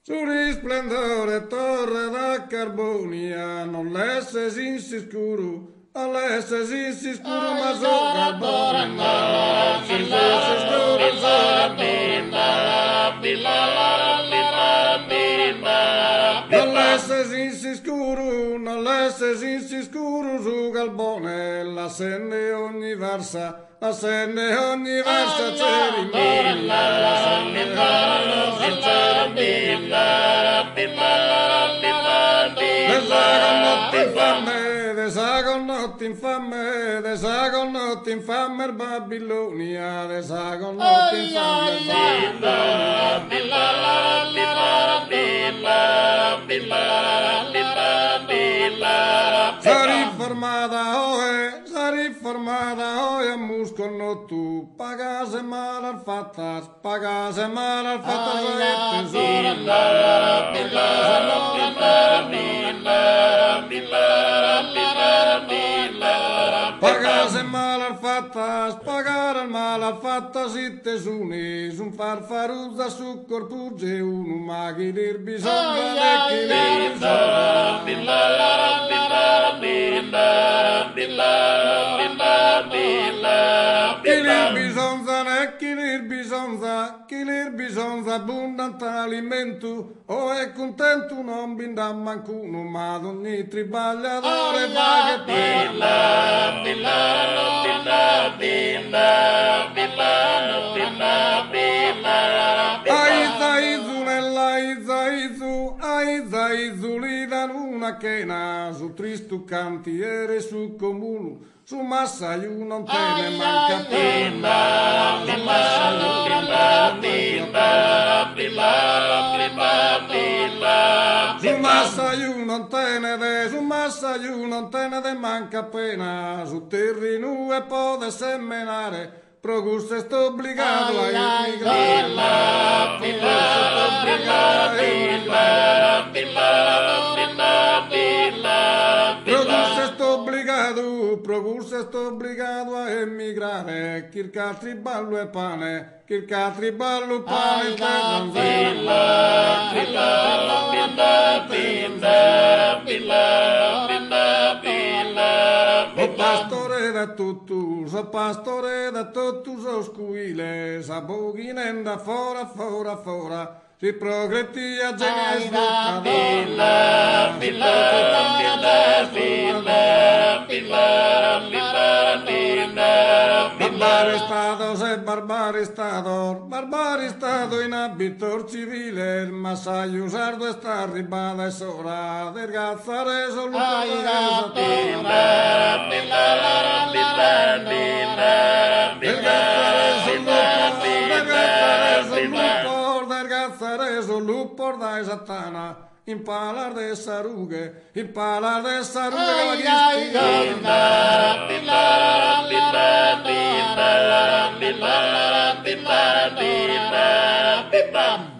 Su risplendore torre da carbonia, non l'esse si scuro, all'esse si scuro, ma su carbone, si scuro, non l'esse si scuro, non l'esse si scuro, su carbone, la senne ogni versa. La senne ogni versa cerimilla, la senne ogni versa cerimilla. Desa con notte infame, desa con notte infame il Babilonia, desa con notte infame il Babilonia. Sa riformata oe, a muscolo tu, pagase mal al fattas, pagase mal al fattas, e pagase mal al fattas, pagare al mal al fattas, it tesunis, un farfaruz da su corpugge, un maghi dir bisogna, e chi dir chi lir bisonza abbondante alimento, o è contento non binda mancuno, ma ogni tribagliatore va che Aiza li dan una chena, su tristu cantiere, su comune, su massa io non te ne manca pena, su massa io non te ne manca pena, su massa io non te ne de, su massa io non te ne de manca pena, su terreno e pode semenare. Progusto sto obbligato a emigrare, Progusto sto obbligato a emigrare, chirca triballo e pane, chirca triballo pane, o pastore da tutto, so squile, sa boghinenda fora, fora, fora, si progretti a genere barbaristado in abitor civile, il massaio sardo e sta ribada e sora, del gazzare solo lupo da satana, impalar de sarugue, impalar de sarugue la